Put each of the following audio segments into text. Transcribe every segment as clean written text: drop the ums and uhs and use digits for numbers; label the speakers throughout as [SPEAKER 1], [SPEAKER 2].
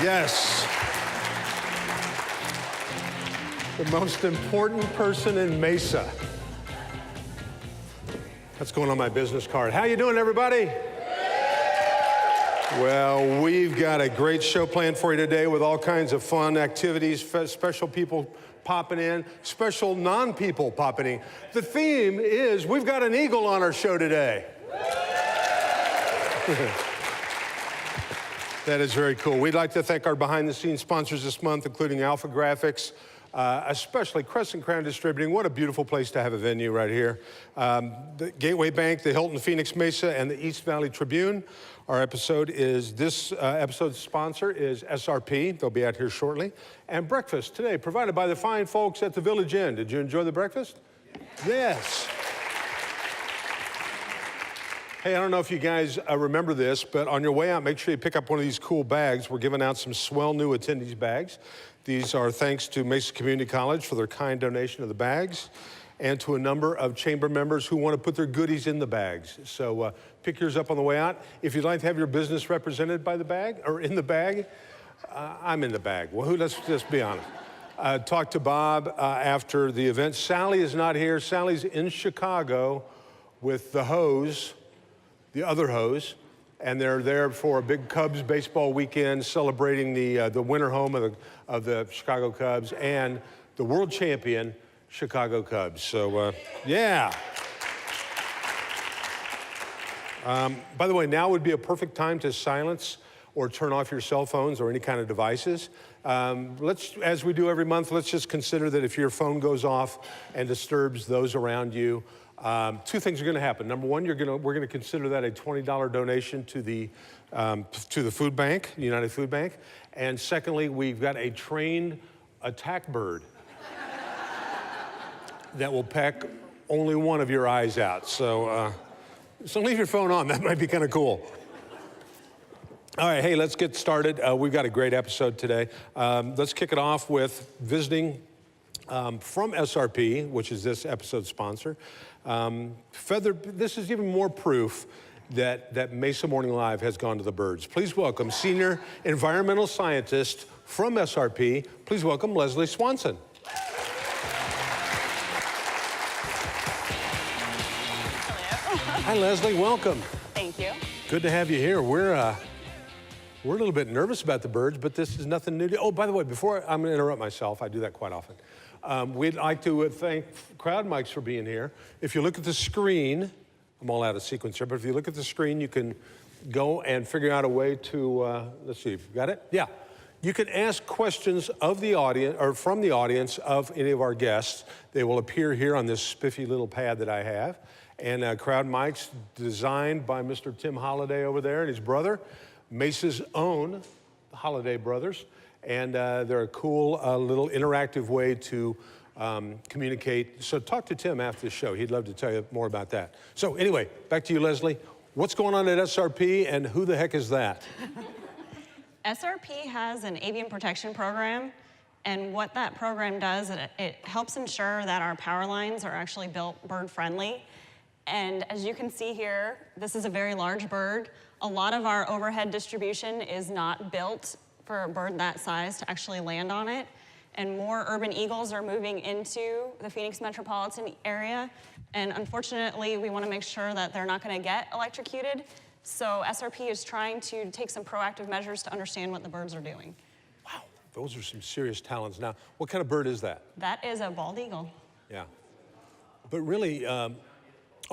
[SPEAKER 1] Yes. The most important person in Mesa. That's going on my business card. How you doing, everybody? Well, we've got a great show planned for you today with all kinds of fun activities, special people popping in, special non-people popping in. The theme is we've got an eagle on our show today. That is very cool. We'd like to thank our behind-the-scenes sponsors this month, including Alpha Graphics, especially Crescent Crown Distributing. What a beautiful place to have a venue right here. The Gateway Bank, the Hilton Phoenix Mesa, and the East Valley Tribune. Our episode's sponsor is SRP. They'll be out here shortly. And breakfast today provided by the fine folks at the Village Inn. Did you enjoy the breakfast? Yes. Hey, I don't know if you guys remember this, but on your way out, make sure you pick up one of these cool bags. We're giving out some swell new attendees bags. These are thanks to Mesa Community College for their kind donation of the bags and to a number of chamber members who want to put their goodies in the bags. So pick yours up on the way out. If you'd like to have your business represented by the bag or in the bag, I'm in the bag. Well, let's just be honest. Talk to Bob after the event. Sally is not here. Sally's in Chicago with the hose. The other hose, and they're there for a big Cubs baseball weekend celebrating the winter home of the Chicago Cubs and the world champion Chicago Cubs. So, yeah. By the way, now would be a perfect time to silence or turn off your cell phones or any kind of devices. As we do every month, let's just consider that if your phone goes off and disturbs those around you, two things are going to happen. Number one, we're going to consider that a $20 donation to the food bank, United Food Bank. And secondly, we've got a trained attack bird that will peck only one of your eyes out. So leave your phone on. That might be kind of cool. All right, hey, let's get started. We've got a great episode today. Let's kick it off with visiting from SRP, which is this episode's sponsor. This is even more proof that Mesa Morning Live has gone to the birds. Please welcome Senior Environmental Scientist from SRP. Please welcome Leslie Swanson.
[SPEAKER 2] Hello.
[SPEAKER 1] Hi, Leslie. Welcome.
[SPEAKER 2] Thank you.
[SPEAKER 1] Good to have you here. We're a little bit nervous about the birds, but this is nothing new. Oh, by the way, before I'm going to interrupt myself, I do that quite often. We'd like to thank Crowd Mics for being here. If you look at the screen, I'm all out of sequence here, but if you look at the screen, you can go and figure out a way to, let's see, if you got it? Yeah. You can ask questions of the audience, or from the audience of any of our guests. They will appear here on this spiffy little pad that I have. And Crowd Mics, designed by Mr. Tim Holliday over there and his brother, Mesa's own, the Holliday brothers. And they're a cool little interactive way to communicate. So talk to Tim after the show. He'd love to tell you more about that. So anyway, back to you, Leslie. What's going on at SRP and who the heck is that?
[SPEAKER 2] SRP has an avian protection program. And what that program does, it helps ensure that our power lines are actually built bird-friendly. And as you can see here, this is a very large bird. A lot of our overhead distribution is not built for a bird that size to actually land on it. And more urban eagles are moving into the Phoenix metropolitan area. And unfortunately, we want to make sure that they're not going to get electrocuted. So SRP is trying to take some proactive measures to understand what the birds are doing.
[SPEAKER 1] Wow, those are some serious talents. Now, what kind of bird is that?
[SPEAKER 2] That is a bald eagle.
[SPEAKER 1] Yeah. But really, oh,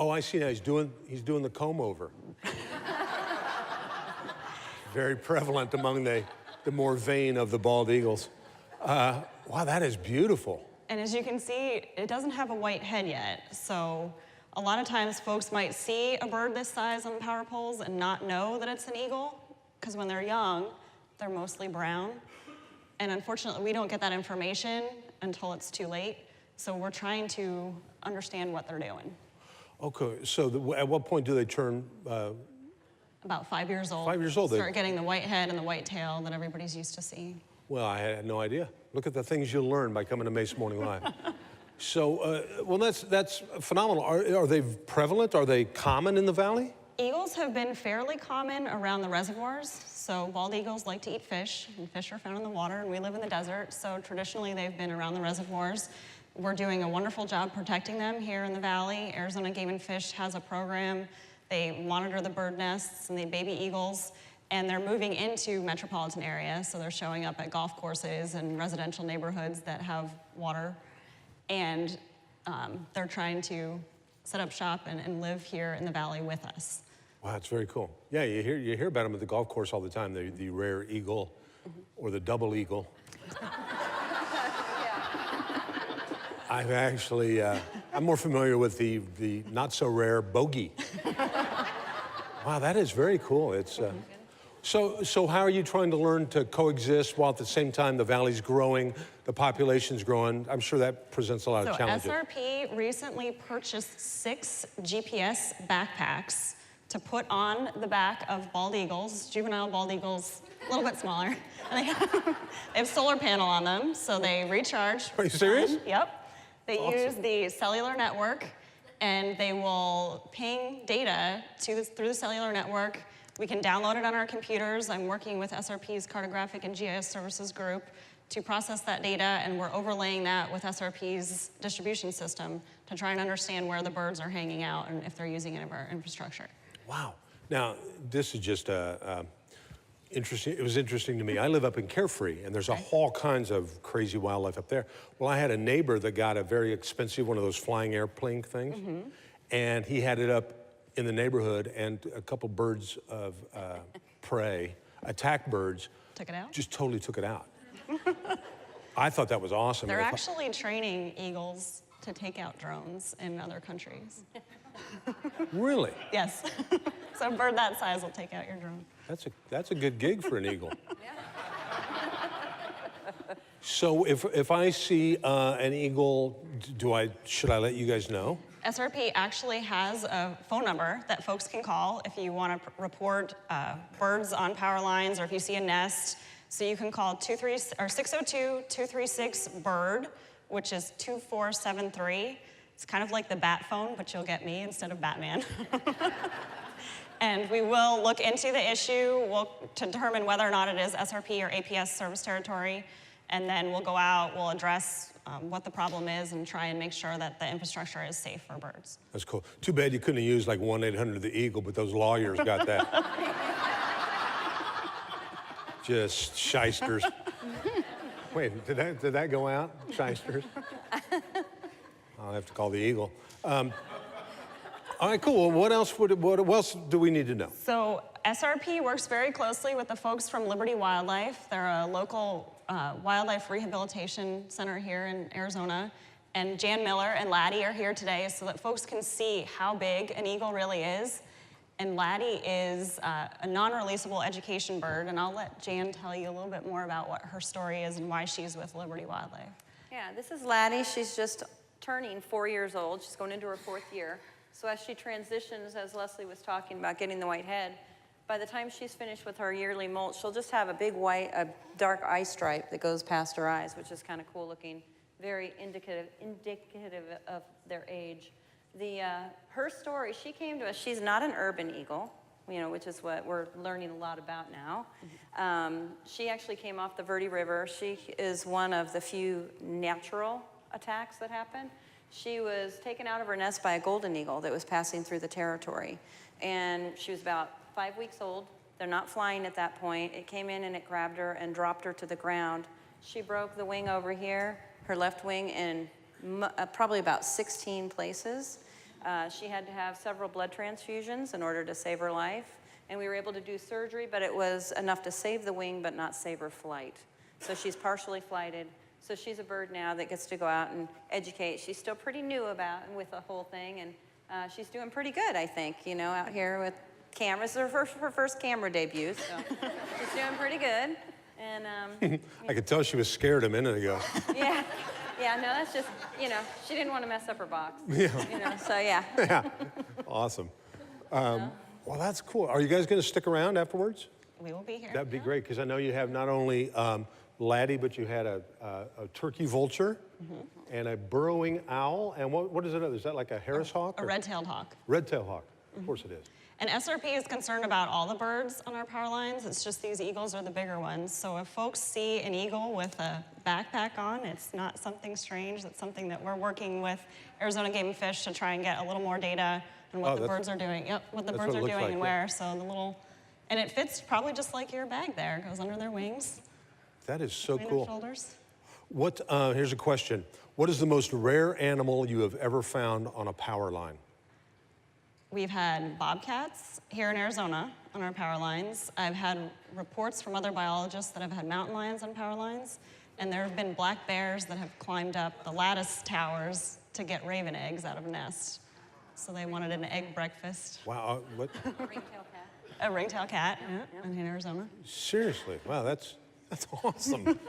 [SPEAKER 1] I see now, he's doing the comb over. Very prevalent among the more vain of the bald eagles. Wow, that is beautiful.
[SPEAKER 2] And as you can see, it doesn't have a white head yet. So a lot of times folks might see a bird this size on the power poles and not know that it's an eagle, because when they're young, they're mostly brown. And unfortunately, we don't get that information until it's too late. So we're trying to understand what they're doing.
[SPEAKER 1] Okay, so at what point do they turn?
[SPEAKER 2] About 5 years old.
[SPEAKER 1] 5 years old.
[SPEAKER 2] Start getting the white head and the white tail that everybody's used to seeing.
[SPEAKER 1] Well, I had no idea. Look at the things you'll learn by coming to Mesa Morning Live. So, well, that's phenomenal. Are they prevalent? Are they common in the valley?
[SPEAKER 2] eagles have been fairly common around the reservoirs. So bald eagles like to eat fish, and fish are found in the water, and we live in the desert, so traditionally they've been around the reservoirs. We're doing a wonderful job protecting them here in the valley. Arizona Game and Fish has a program. They monitor the bird nests and the baby eagles, and they're moving into metropolitan areas, so they're showing up at golf courses and residential neighborhoods that have water, and they're trying to set up shop and live here in the valley with us.
[SPEAKER 1] Wow, that's very cool. Yeah, you hear about them at the golf course all the time, the rare eagle or the double eagle. I've actually, I'm more familiar with the not so rare bogey. Wow, that is very cool. It's so how are you trying to learn to coexist while at the same time the valley's growing, the population's growing? I'm sure that presents a lot of challenges.
[SPEAKER 2] So SRP recently purchased 6 GPS backpacks to put on the back of bald eagles, juvenile bald eagles, a little bit smaller. They have solar panel on them, so they recharge.
[SPEAKER 1] Are you serious?
[SPEAKER 2] Yep. They
[SPEAKER 1] Awesome.
[SPEAKER 2] use the cellular network, and they will ping data through the cellular network. We can download it on our computers. I'm working with SRP's Cartographic and GIS Services group to process that data, and we're overlaying that with SRP's distribution system to try and understand where the birds are hanging out and if they're using any of our infrastructure.
[SPEAKER 1] Wow. Now, this is just interesting. It was interesting to me. I live up in Carefree, and there's all kinds of crazy wildlife up there. Well, I had a neighbor that got a very expensive one of those flying airplane things, and he had it up in the neighborhood, and a couple birds of prey, attack birds,
[SPEAKER 2] Took it out?
[SPEAKER 1] just totally took it out. I thought that was awesome.
[SPEAKER 2] They're actually training eagles to take out drones in other countries.
[SPEAKER 1] Really?
[SPEAKER 2] Yes. So a bird that size will take out your drone.
[SPEAKER 1] That's a good gig for an eagle. So if I see an eagle, should I let you guys know?
[SPEAKER 2] SRP actually has a phone number that folks can call if you want to report birds on power lines or if you see a nest. So you can call 602-236-BIRD, which is 2473. It's kind of like the bat phone, but you'll get me instead of Batman. And we will look into the issue to determine whether or not it is SRP or APS service territory. And then we'll go out, we'll address what the problem is and try and make sure that the infrastructure is safe for birds.
[SPEAKER 1] That's cool. Too bad you couldn't have used like 1-800-THE-EAGLE, but those lawyers got that. Just shysters. Wait, did that go out? Shysters? I'll have to call the eagle. All right, cool. Well, what else do we need to know?
[SPEAKER 2] So SRP works very closely with the folks from Liberty Wildlife. They're a local wildlife rehabilitation center here in Arizona. And Jan Miller and Laddie are here today so that folks can see how big an eagle really is. And Laddie is a non-releasable education bird, and I'll let Jan tell you a little bit more about what her story is and why she's with Liberty Wildlife.
[SPEAKER 3] Yeah, this is Laddie. She's just turning 4 years old. She's going into her 4th year. So as she transitions, as Leslie was talking about getting the white head, by the time she's finished with her yearly molt, she'll just have a big dark eye stripe that goes past her eyes, which is kind of cool looking, very indicative of their age. Her story, she came to us, she's not an urban eagle, which is what we're learning a lot about now. She actually came off the Verde River. She is one of the few natural attacks that happen. She was taken out of her nest by a golden eagle that was passing through the territory. And she was about 5 weeks old. They're not flying at that point. It came in and it grabbed her and dropped her to the ground. She broke the wing over here, her left wing, in probably about 16 places. She had to have several blood transfusions in order to save her life. And we were able to do surgery, but it was enough to save the wing but not save her flight. So she's partially flighted. So she's a bird now that gets to go out and educate. She's still pretty new with the whole thing, and she's doing pretty good, I think, out here with cameras. It's her first camera debut, so she's doing pretty good. And
[SPEAKER 1] I could tell she was scared a minute ago.
[SPEAKER 3] Yeah, no, that's just, she didn't want to mess up her box.
[SPEAKER 1] Yeah.
[SPEAKER 3] So yeah.
[SPEAKER 1] Yeah, awesome. Well, that's cool. Are you guys going to stick around afterwards?
[SPEAKER 2] We will be here.
[SPEAKER 1] That'd be great, because I know you have not only Laddie, but you had a turkey vulture and a burrowing owl. And what is it? Is that like a Harris hawk?
[SPEAKER 2] A red-tailed hawk.
[SPEAKER 1] Red-tailed hawk. Of course it is.
[SPEAKER 2] And SRP is concerned about all the birds on our power lines. It's just these eagles are the bigger ones. So if folks see an eagle with a backpack on, it's not something strange. It's something that we're working with Arizona Game and Fish to try and get a little more data on what the birds are doing. Yep, what the birds are doing
[SPEAKER 1] like,
[SPEAKER 2] and where. So the little, and it fits probably just like your bag there. It goes under their wings.
[SPEAKER 1] That is so
[SPEAKER 2] Between
[SPEAKER 1] cool.
[SPEAKER 2] their shoulders.
[SPEAKER 1] What, here's a question. What is the most rare animal you have ever found on a power line?
[SPEAKER 2] We've had bobcats here in Arizona on our power lines. I've had reports from other biologists that have had mountain lions on power lines. And there have been black bears that have climbed up the lattice towers to get raven eggs out of a nest. So they wanted an egg breakfast.
[SPEAKER 1] Wow, what?
[SPEAKER 3] Ringtail cat.
[SPEAKER 2] A ringtail cat, yeah, in Arizona.
[SPEAKER 1] Seriously, wow, that's awesome.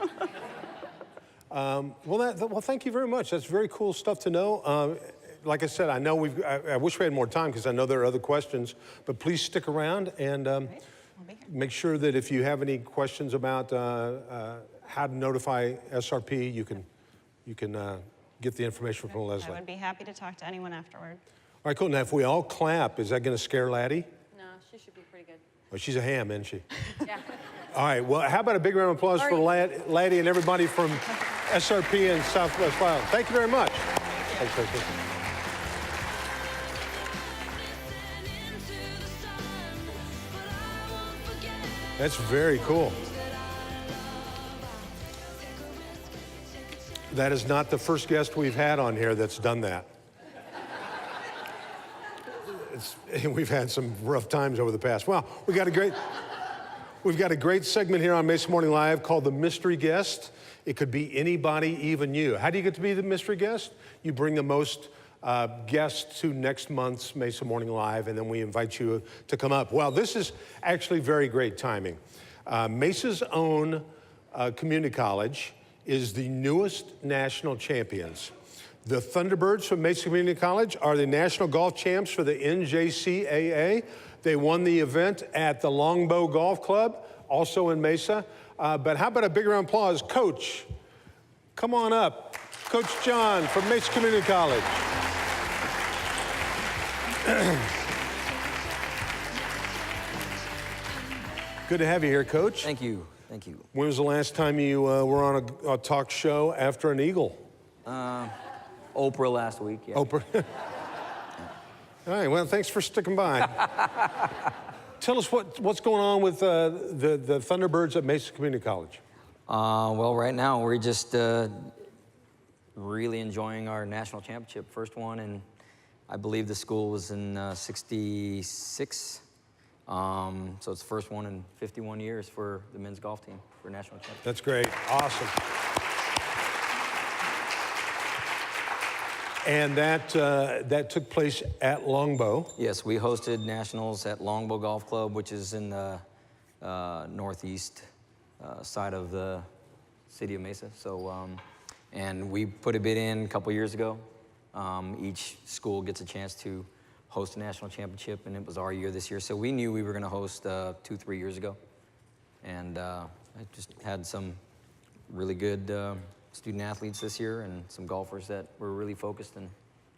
[SPEAKER 1] Well, thank you very much. That's very cool stuff to know. Like I said, I know I wish we had more time because I know there are other questions, but please stick around and make sure that if you have any questions about how to notify SRP, you can get the information from Leslie.
[SPEAKER 2] I would be happy to talk to anyone afterward.
[SPEAKER 1] All right, cool. Now, if we all clap, is that going to scare Laddie?
[SPEAKER 3] No, she should be pretty good.
[SPEAKER 1] Oh, she's a ham, isn't she?
[SPEAKER 3] Yeah.
[SPEAKER 1] All right, well, how about a big round of applause for Laddie and everybody from SRP and Southwest Wild. Thank you very much. Thanks, Leslie. That's very cool. That is not the first guest we've had on here that's done that. We've had some rough times over the past. Well, we've got a great segment here on Mesa Morning Live called The Mystery Guest. It could be anybody, even you. How do you get to be the mystery guest? You bring the most guests to next month's Mesa Morning Live, and then we invite you to come up. Well, this is actually very great timing. Mesa's own community college is the newest national champions. The Thunderbirds from Mesa Community College are the national golf champs for the NJCAA. They won the event at the Longbow Golf Club, also in Mesa. But how about a big round of applause? Coach, come on up. Coach John from Mesa Community College. Good to have you here, Coach.
[SPEAKER 4] Thank you. Thank you.
[SPEAKER 1] When was the last time you were on a talk show after an eagle?
[SPEAKER 4] Oprah last week. Yeah.
[SPEAKER 1] Oprah. All right, well, thanks for sticking by. Tell us what's going on with the Thunderbirds at Mesa Community College.
[SPEAKER 4] Well, right now we're just really enjoying our national championship, first one, and I believe the school was in '66. So it's the first one in 51 years for the men's golf team for national championship.
[SPEAKER 1] That's great, awesome. And that took place at Longbow.
[SPEAKER 4] Yes, we hosted nationals at Longbow Golf Club, which is in the northeast side of the city of Mesa. So, and we put a bid in a couple years ago. Each school gets a chance to host a national championship, and it was our year this year. So we knew we were going to host 2-3 years ago. And I just had some really good student athletes this year and some golfers that were really focused and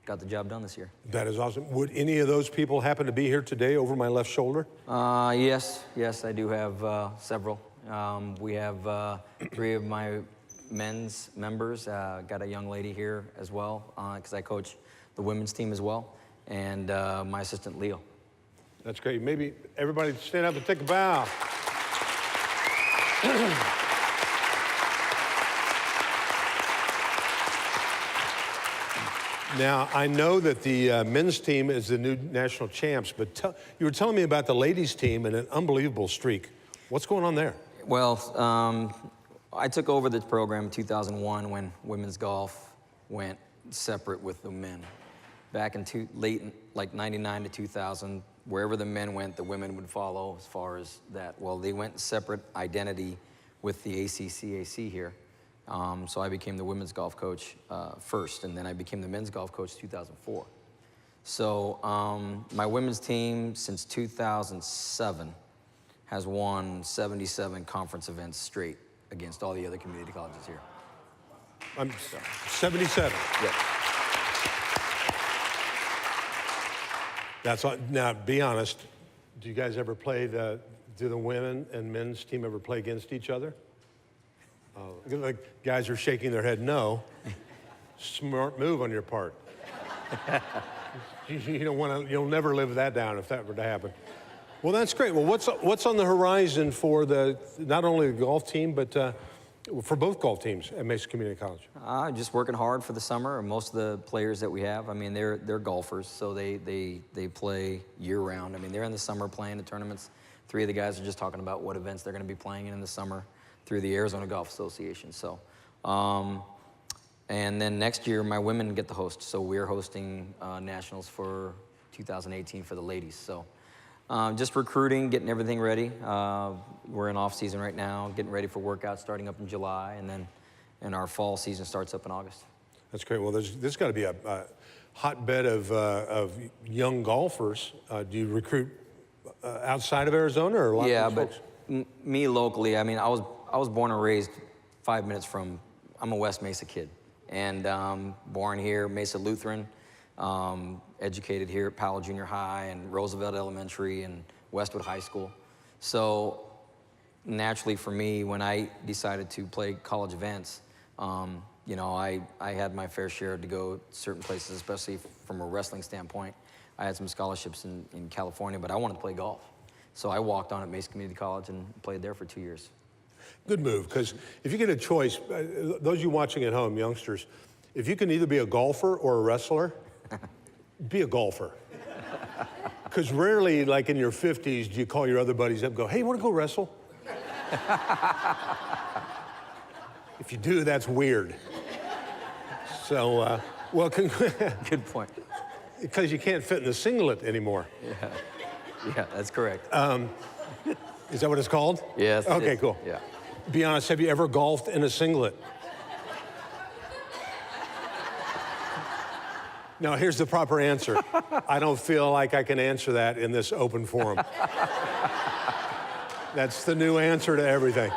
[SPEAKER 4] got the job done this year.
[SPEAKER 1] That is awesome. Would any of those people happen to be here today over my left shoulder?
[SPEAKER 4] Yes, I do have several. We have 3 of my men's members. Got a young lady here as well, because I coach the women's team as well, and my assistant, Leo.
[SPEAKER 1] That's great. Maybe everybody stand up and take a bow. Now, I know that the men's team is the new national champs, but you were telling me about the ladies' team and an unbelievable streak. What's going on there?
[SPEAKER 4] Well, I took over this program in 2001 when women's golf went separate with the men. Back in like 99 to 2000, wherever the men went, the women would follow as far as that. Well, they went separate identity with the ACCAC here. So I became the women's golf coach first, and then I became the men's golf coach 2004. So my women's team since 2007 has won 77 conference events straight against all the other community colleges here.
[SPEAKER 1] I'm 77.
[SPEAKER 4] Yeah.
[SPEAKER 1] That's all, now, be honest. Do you guys ever play do the women and men's team ever play against each other? Like guys are shaking their head no. Smart move on your part. You don't want to. You'll never live that down if that were to happen. Well, that's great. Well, what's on the horizon for not only the golf team but for both golf teams at Mesa Community College?
[SPEAKER 4] Just working hard for the summer. Most of the players that we have, I mean, they're golfers, so they play year round. I mean, they're in the summer playing the tournaments. 3 of the guys are just talking about what events they're going to be playing in the summer through the Arizona Golf Association. So, and then next year, my women get the host. So we're hosting nationals for 2018 for the ladies. So just recruiting, getting everything ready. We're in off season right now, getting ready for workouts starting up in July, and our fall season starts up in August.
[SPEAKER 1] That's great. Well, there's got to be a hotbed of young golfers. Do you recruit outside of Arizona or a lot
[SPEAKER 4] Yeah,
[SPEAKER 1] of
[SPEAKER 4] but
[SPEAKER 1] folks?
[SPEAKER 4] me locally, I mean, I was born and raised 5 minutes from, I'm a West Mesa kid. And born here, Mesa Lutheran, educated here at Powell Junior High and Roosevelt Elementary and Westwood High School. So naturally for me, when I decided to play college events, you know, I had my fair share to go certain places, especially from a wrestling standpoint. I had some scholarships in California, but I wanted to play golf. So I walked on at Mesa Community College and played there for 2 years.
[SPEAKER 1] Good move, because if you get a choice, those of you watching at home, youngsters, if you can either be a golfer or a wrestler, be a golfer. Because rarely, like in your 50s, do you call your other buddies up and go, hey, you want to go wrestle? If you do, that's weird. So, well,
[SPEAKER 4] Good point.
[SPEAKER 1] because you can't fit in the singlet anymore.
[SPEAKER 4] Yeah, that's correct.
[SPEAKER 1] Is that what it's called?
[SPEAKER 4] Yes.
[SPEAKER 1] Okay, cool.
[SPEAKER 4] Yeah.
[SPEAKER 1] Be honest, have you ever golfed in a singlet? Now, here's the proper answer. I don't feel like I can answer that in this open forum. That's the new answer to everything.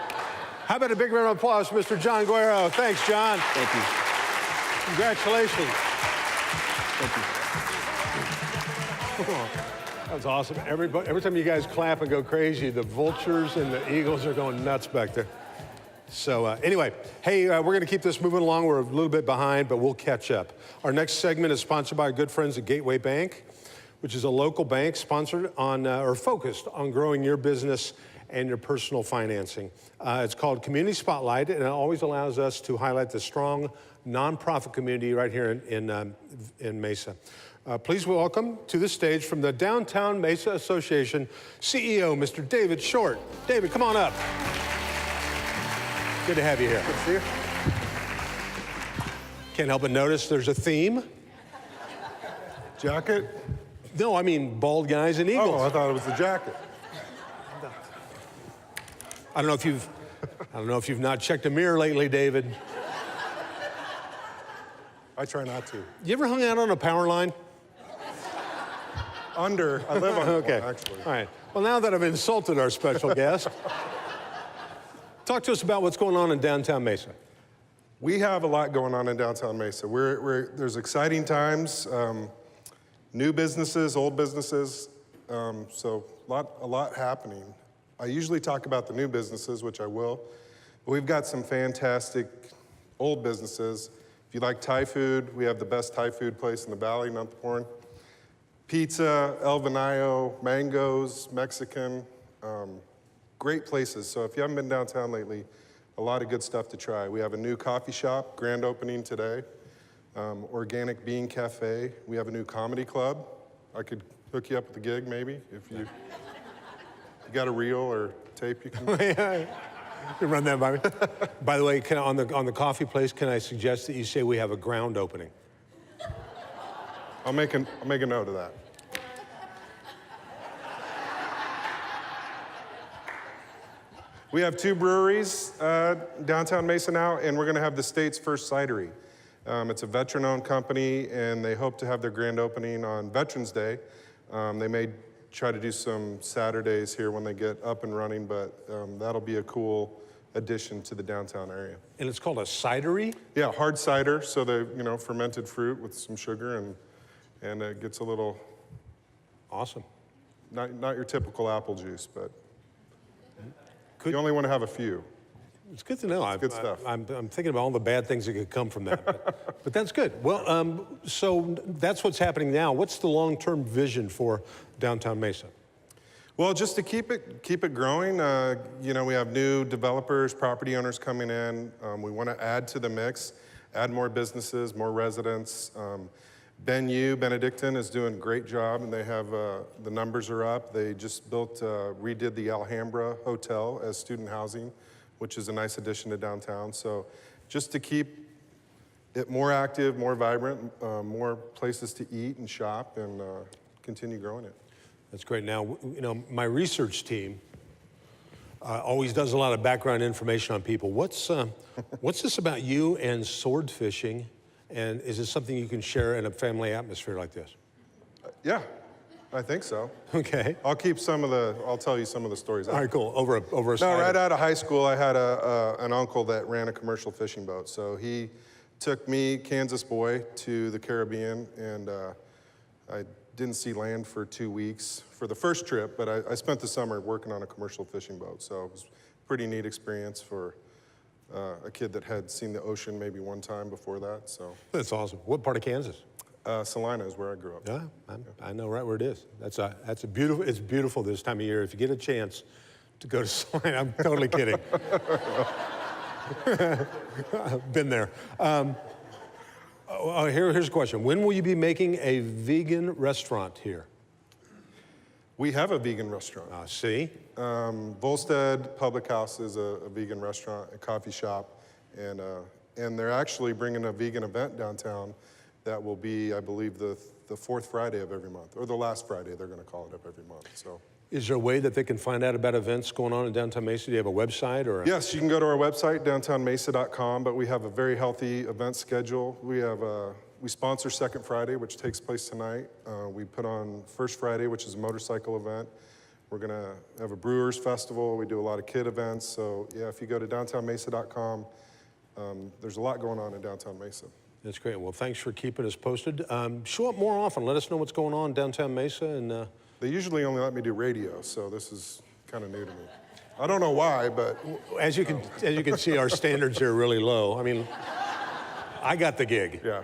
[SPEAKER 1] How about a big round of applause for Mr. John Guerrero? Thanks, John.
[SPEAKER 4] Thank you.
[SPEAKER 1] Congratulations.
[SPEAKER 4] Thank you.
[SPEAKER 1] That was awesome. Every time you guys clap and go crazy, the vultures and the eagles are going nuts back there. So anyway, hey, we're going to keep this moving along. We're a little bit behind, but we'll catch up. Our next segment is sponsored by our good friends at Gateway Bank, which is a local bank sponsored on or focused on growing your business and your personal financing. It's called Community Spotlight, and it always allows us to highlight the strong nonprofit community right here in Mesa. Please welcome to the stage from the Downtown Mesa Association, CEO, Mr. David Short. David, come on up. Good to have you here.
[SPEAKER 5] Good to see you.
[SPEAKER 1] Can't help but notice there's a theme.
[SPEAKER 5] Jacket?
[SPEAKER 1] No, I mean bald guys and eagles.
[SPEAKER 5] Oh, I thought it was the jacket.
[SPEAKER 1] I don't know if you've not checked a mirror lately, David.
[SPEAKER 5] I try not to.
[SPEAKER 1] You ever hung out on a power line?
[SPEAKER 5] I live on
[SPEAKER 1] Okay.
[SPEAKER 5] one, actually.
[SPEAKER 1] All right. Well, now that I've insulted our special guest, talk to us about what's going on in downtown Mesa.
[SPEAKER 5] We have a lot going on in downtown Mesa. There's exciting times, new businesses, old businesses, so a lot happening. I usually talk about the new businesses, which I will, but we've got some fantastic old businesses. If you like Thai food, we have the best Thai food place in the valley, not the porn. Pizza, El Vanayo, mangoes, Mexican, great places. So if you haven't been downtown lately, a lot of good stuff to try. We have a new coffee shop, grand opening today, Organic Bean Cafe. We have a new comedy club. I could hook you up with a gig maybe if you got a reel or tape you can.
[SPEAKER 1] You run that by me. By the way, on the coffee place, can I suggest that you say we have a ground opening?
[SPEAKER 5] I'll make a note of that. We have 2 breweries downtown Mesa now, and we're going to have the state's first cidery. It's a veteran-owned company, and they hope to have their grand opening on Veterans Day. They may try to do some Saturdays here when they get up and running, but that'll be a cool addition to the downtown area.
[SPEAKER 1] And it's called a cidery?
[SPEAKER 5] Yeah, hard cider, so the fermented fruit with some sugar, and it gets a little
[SPEAKER 1] Awesome.
[SPEAKER 5] Not your typical apple juice, but
[SPEAKER 1] Could-
[SPEAKER 5] you only want to have a few.
[SPEAKER 1] It's good to know.
[SPEAKER 5] good stuff.
[SPEAKER 1] I'm thinking about all the bad things that could come from that, but that's good. Well, so that's what's happening now. What's the long-term vision for downtown Mesa?
[SPEAKER 5] Well, just to keep it growing, you know, we have new developers, property owners coming in. We want to add to the mix, add more businesses, more residents. Benedictine is doing a great job, and they have, the numbers are up. They just redid the Alhambra Hotel as student housing, which is a nice addition to downtown. So just to keep it more active, more vibrant, more places to eat and shop, and continue growing it.
[SPEAKER 1] That's great. Now, you know, my research team always does a lot of background information on people. What's this about you and sword fishing? And is this something you can share in a family atmosphere like this?
[SPEAKER 5] Yeah, I think so.
[SPEAKER 1] Okay.
[SPEAKER 5] I'll tell you some of the stories.
[SPEAKER 1] All right, cool. Over a
[SPEAKER 5] No,
[SPEAKER 1] side
[SPEAKER 5] right
[SPEAKER 1] of-
[SPEAKER 5] out of high school, I had an uncle that ran a commercial fishing boat. So he took me, Kansas boy, to the Caribbean, and I didn't see land for 2 weeks for the first trip, but I spent the summer working on a commercial fishing boat. So it was a pretty neat experience for a kid that had seen the ocean maybe one time before that. So
[SPEAKER 1] That's awesome. What part of Kansas?
[SPEAKER 5] Salina is where I grew up.
[SPEAKER 1] Yeah, I know right where it is. That's a beautiful. It's beautiful this time of year. If you get a chance to go to Salina, I'm totally kidding. I've been there. Here's a question. When will you be making a vegan restaurant here?
[SPEAKER 5] We have a vegan restaurant.
[SPEAKER 1] See?
[SPEAKER 5] Volstead Public House is a vegan restaurant, a coffee shop, and they're actually bringing a vegan event downtown that will be, I believe, the fourth Friday of every month, or the last Friday, they're going to call it up every month. So,
[SPEAKER 1] Is there a way that they can find out about events going on in downtown Mesa? Do you have a website or?
[SPEAKER 5] yes, you can go to our website, downtownmesa.com, but we have a very healthy event schedule. We sponsor Second Friday, which takes place tonight. We put on First Friday, which is a motorcycle event. We're going to have a Brewers Festival. We do a lot of kid events. So, yeah, if you go to downtownmesa.com, there's a lot going on in downtown Mesa.
[SPEAKER 1] That's great. Well, thanks for keeping us posted. Show up more often. Let us know what's going on downtown Mesa. And
[SPEAKER 5] They usually only let me do radio, so this is kind of new to me. I don't know why, but
[SPEAKER 1] as you can see, our standards are really low. I mean, I got the gig.
[SPEAKER 5] yeah.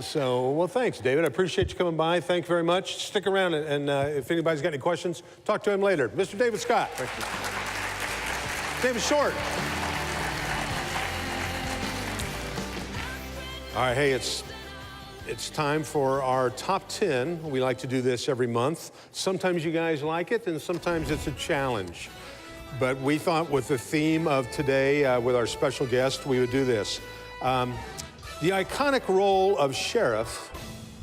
[SPEAKER 1] So, well, thanks, David. I appreciate you coming by. Thank you very much. Stick around, and if anybody's got any questions, talk to him later. Mr. David Scott.
[SPEAKER 5] Thank you.
[SPEAKER 1] David Short. All right, hey, it's time for our top 10. We like to do this every month. Sometimes you guys like it, and sometimes it's a challenge. But we thought with the theme of today, with our special guest, we would do this. The iconic role of sheriff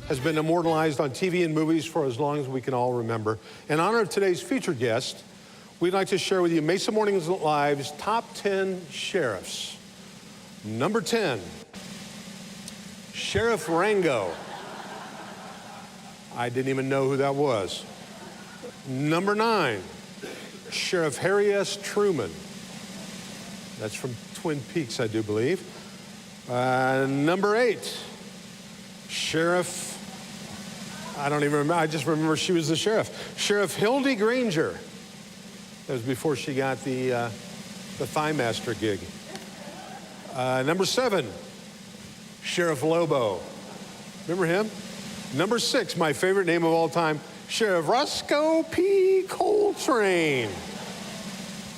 [SPEAKER 1] has been immortalized on TV and movies for as long as we can all remember. In honor of today's featured guest, we'd like to share with you Mesa Mornings Live's top 10 sheriffs. Number 10, Sheriff Rango. I didn't even know who that was. Number 9, Sheriff Harry S. Truman. That's from Twin Peaks, I do believe. Number 8, Sheriff, I don't even remember, I just remember she was the sheriff. Sheriff Hildy Granger. That was before she got the Thigh Master gig. Number 7, Sheriff Lobo. Remember him? Number 6, my favorite name of all time, Sheriff Roscoe P. Coltrane.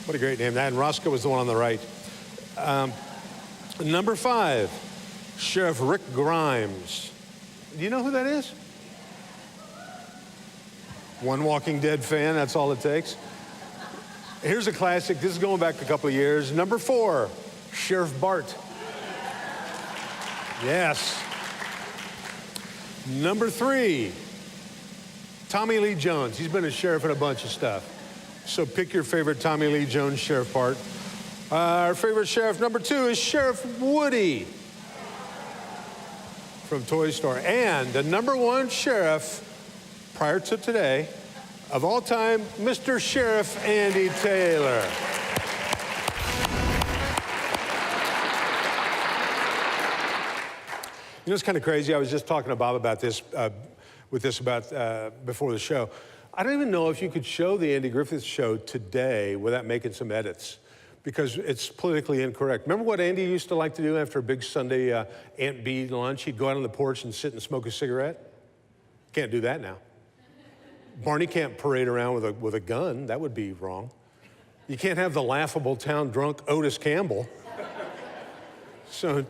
[SPEAKER 1] What a great name. That, and Roscoe was the one on the right. Number 5, Sheriff Rick Grimes. Do you know who that is? One Walking Dead fan, that's all it takes. Here's a classic. This is going back a couple of years. Number 4, Sheriff Bart. Yes. Number 3, Tommy Lee Jones. He's been a sheriff in a bunch of stuff. So pick your favorite Tommy Lee Jones Sheriff Bart. Our favorite sheriff, number 2, is Sheriff Woody from Toy Story. And the number 1 sheriff, prior to today, of all time, Mr. Sheriff Andy Taylor. You know, it's kind of crazy. I was just talking to Bob about this, before the show. I don't even know if you could show the Andy Griffith Show today without making some edits, because it's politically incorrect. Remember what Andy used to like to do after a big Sunday Aunt Bee lunch? He'd go out on the porch and sit and smoke a cigarette. Can't do that now. Barney can't parade around with a gun. That would be wrong. You can't have the laughable town drunk Otis Campbell. So,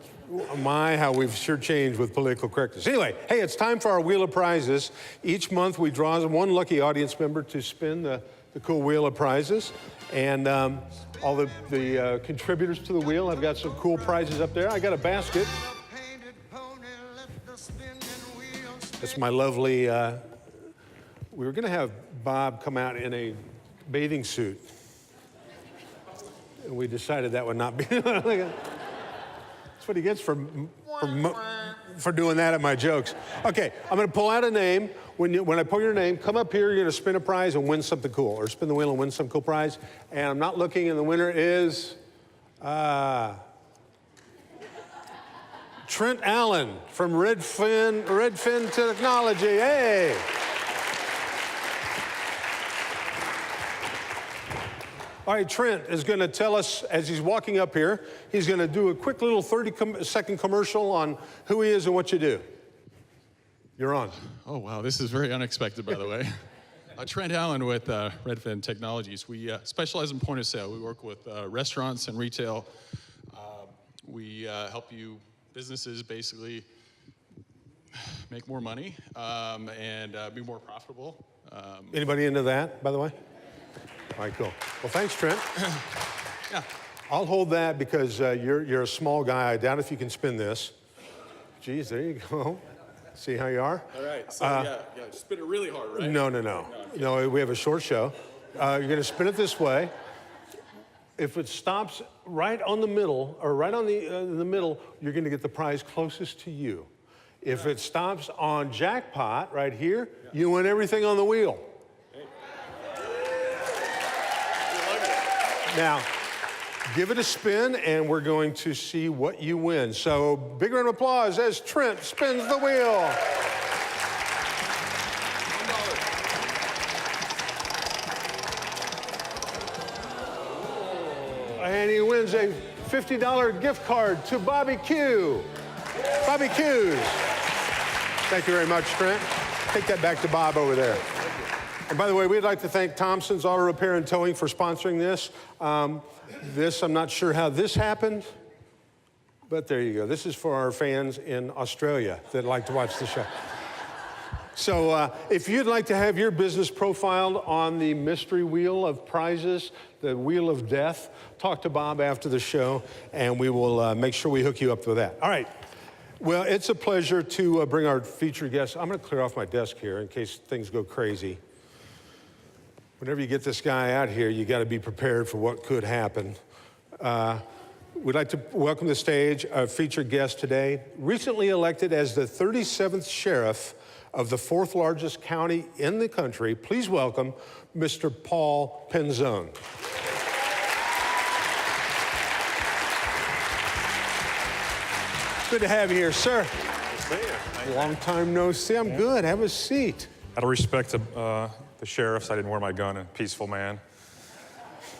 [SPEAKER 1] my, how we've sure changed with political correctness. Anyway, hey, it's time for our Wheel of Prizes. Each month we draw one lucky audience member to spin the cool Wheel of Prizes. And all the contributors to the wheel have got some cool prizes up there. I got a basket. That's my lovely, we were gonna have Bob come out in a bathing suit. And we decided that would not be. That's what he gets for doing that at my jokes. Okay, I'm gonna pull out a name. When I pull your name, come up here, you're gonna spin a prize and win something cool, or spin the wheel and win some cool prize. And I'm not looking, and the winner is Trent Allen from Redfin Technology. Hey! All right, Trent is going to tell us, as he's walking up here, he's going to do a quick little 30-second commercial on who he is and what you do. You're on.
[SPEAKER 6] Oh, wow, this is very unexpected, by the way. Trent Allen with Redfin Technologies. We specialize in point of sale. We work with restaurants and retail. We help you businesses basically make more money and be more profitable.
[SPEAKER 1] Anybody into that, by the way? All right, cool. Well, thanks, Trent.
[SPEAKER 6] Yeah.
[SPEAKER 1] I'll hold that because you're a small guy. I doubt if you can spin this. Geez, there you go. See how you are?
[SPEAKER 6] All right. So yeah, spin it really hard, right?
[SPEAKER 1] No, we have a short show. You're going to spin it this way. If it stops right on the middle, or right on the middle, you're going to get the prize closest to you. If it stops on jackpot right here, you win everything on the wheel. Now, give it a spin, and we're going to see what you win. So, big round of applause as Trent spins the wheel. And he wins a $50 gift card to Bobby Q. Bobby Q's. Thank you very much, Trent. Take that back to Bob over there. And by the way, we'd like to thank Thompson's Auto Repair and Towing for sponsoring this. I'm not sure how this happened, but there you go. This is for our fans in Australia that like to watch the show. So if you'd like to have your business profiled on the mystery wheel of prizes, the wheel of death, talk to Bob after the show, and we will make sure we hook you up with that. All right. Well, it's a pleasure to bring our featured guest. I'm going to clear off my desk here in case things go crazy. Whenever you get this guy out here, you got to be prepared for what could happen. We'd like to welcome to the stage our featured guest today, recently elected as the 37th sheriff of the 4th largest county in the country. Please welcome Mr. Paul Penzone. Good to have you here, sir. Long time no see. I'm good. Have a seat.
[SPEAKER 7] Out of respect to the sheriffs, I didn't wear my gun. A peaceful man.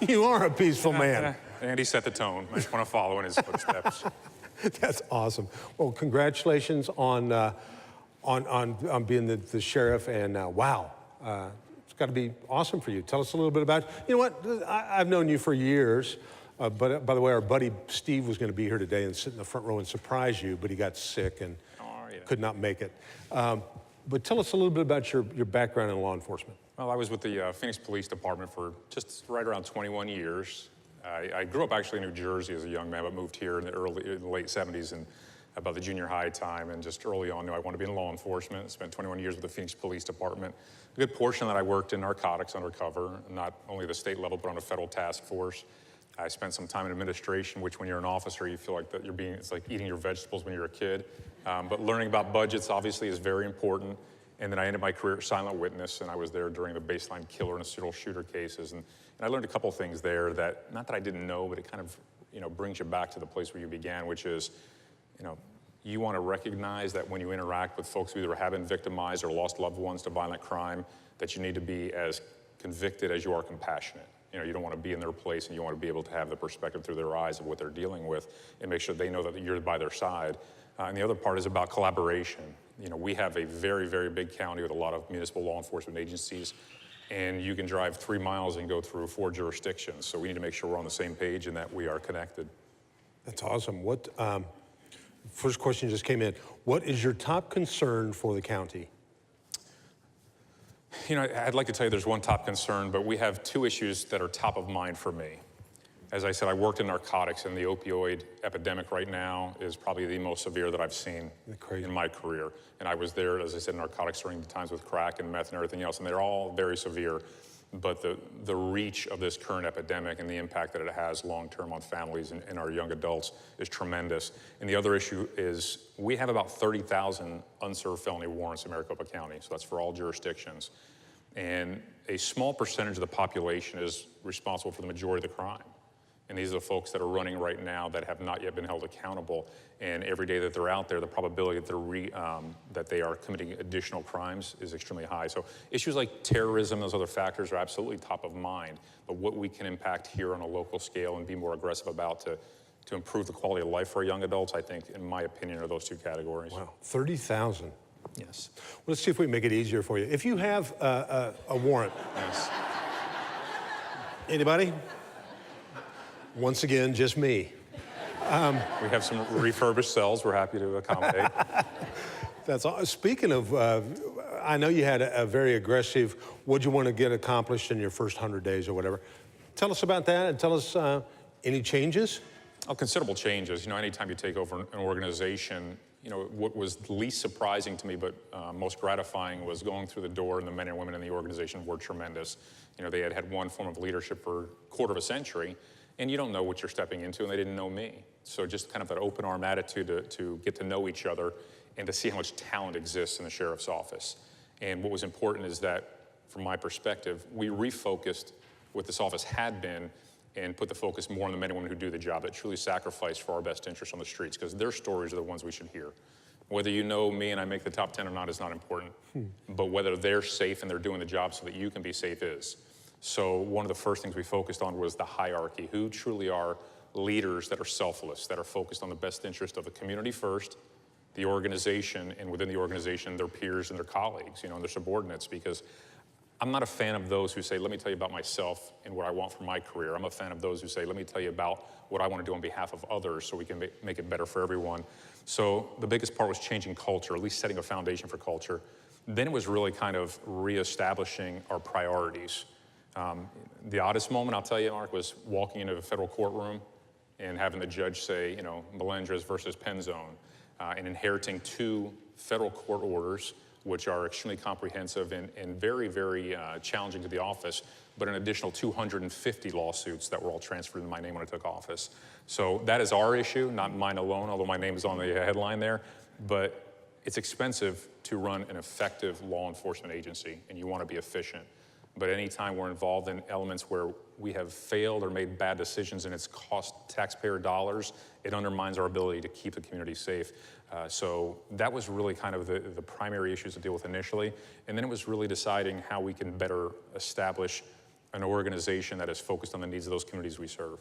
[SPEAKER 1] You are a peaceful man.
[SPEAKER 7] Andy set the tone. I just want to follow in his footsteps.
[SPEAKER 1] That's awesome. Well, congratulations on being the sheriff, and wow, it's got to be awesome for you. Tell us a little bit about. You know what? I've known you for years. But by the way, our buddy Steve was going to be here today and sit in the front row and surprise you, but he got sick and could not make it. But tell us a little bit about your background in law enforcement.
[SPEAKER 7] Well, I was with the Phoenix Police Department for just right around 21 years. I grew up actually in New Jersey as a young man, but moved here in the late 70s and about the junior high time, and just early on knew I wanted to be in law enforcement. Spent 21 years with the Phoenix Police Department. A good portion that I worked in narcotics undercover, not only the state level, but on a federal task force. I spent some time in administration, which when you're an officer, you feel like that it's like eating your vegetables when you're a kid. But learning about budgets obviously is very important. And then I ended my career at Silent Witness, and I was there during the baseline killer and serial shooter cases. And I learned a couple things there that, not that I didn't know, but it kind of, brings you back to the place where you began, which is, you want to recognize that when you interact with folks who either have been victimized or lost loved ones to violent crime, that you need to be as convicted as you are compassionate. You don't want to be in their place, and you want to be able to have the perspective through their eyes of what they're dealing with and make sure they know that you're by their side. And the other part is about collaboration. We have a very, very big county with a lot of municipal law enforcement agencies, and you can drive 3 miles and go through 4 jurisdictions. So we need to make sure we're on the same page and that we are connected.
[SPEAKER 1] That's awesome. First question just came in. What is your top concern for the county?
[SPEAKER 7] I'd like to tell you there's one top concern, but we have 2 issues that are top of mind for me. As I said, I worked in narcotics, and the opioid epidemic right now is probably the most severe that I've seen in my career. And I was there, as I said, in narcotics during the times with crack and meth and everything else, and they're all very severe. But the reach of this current epidemic and the impact that it has long-term on families and our young adults is tremendous. And the other issue is we have about 30,000 unserved felony warrants in Maricopa County, so that's for all jurisdictions. And a small percentage of the population is responsible for the majority of the crime. And these are the folks that are running right now that have not yet been held accountable. And every day that they're out there, the probability that they are committing additional crimes is extremely high. So issues like terrorism, those other factors are absolutely top of mind. But what we can impact here on a local scale and be more aggressive about to improve the quality of life for our young adults, I think, in my opinion, are those 2 categories.
[SPEAKER 1] Wow, 30,000.
[SPEAKER 7] Yes.
[SPEAKER 1] Well, let's see if we can make it easier for you. If you have a warrant.
[SPEAKER 7] Yes.
[SPEAKER 1] Anybody? Once again, just me.
[SPEAKER 7] We have some refurbished cells we're happy to accommodate.
[SPEAKER 1] That's all. Speaking of, I know you had a very aggressive, what'd you want to get accomplished in your first 100 days or whatever. Tell us about that, and tell us any changes?
[SPEAKER 7] Considerable changes. Anytime you take over an organization, what was least surprising to me but most gratifying was going through the door, and the men and women in the organization were tremendous. They had one form of leadership for a quarter of a century, and you don't know what you're stepping into, and they didn't know me. So just kind of that open arm attitude to get to know each other and to see how much talent exists in the sheriff's office. And what was important is that, from my perspective, we refocused what this office had been and put the focus more on the men and women who do the job, that truly sacrifice for our best interests on the streets, because their stories are the ones we should hear. Whether you know me and I make the top 10 or not is not important, but whether they're safe and they're doing the job so that you can be safe is. So one of the first things we focused on was the hierarchy, who truly are leaders that are selfless, that are focused on the best interest of the community first, the organization, and within the organization, their peers and their colleagues, and their subordinates, because I'm not a fan of those who say, let me tell you about myself and what I want for my career. I'm a fan of those who say, let me tell you about what I want to do on behalf of others so we can make it better for everyone. So the biggest part was changing culture, at least setting a foundation for culture. Then it was really kind of reestablishing our priorities. The oddest moment, I'll tell you, Mark, was walking into a federal courtroom and having the judge say, Melendrez versus Penzone, and inheriting 2 federal court orders, which are extremely comprehensive and very, very challenging to the office, but an additional 250 lawsuits that were all transferred in my name when I took office. So that is our issue, not mine alone, although my name is on the headline there. But it's expensive to run an effective law enforcement agency, and you want to be efficient. But anytime we're involved in elements where we have failed or made bad decisions and it's cost taxpayer dollars, it undermines our ability to keep the community safe. So that was really kind of the primary issues to deal with initially. And then it was really deciding how we can better establish an organization that is focused on the needs of those communities we serve.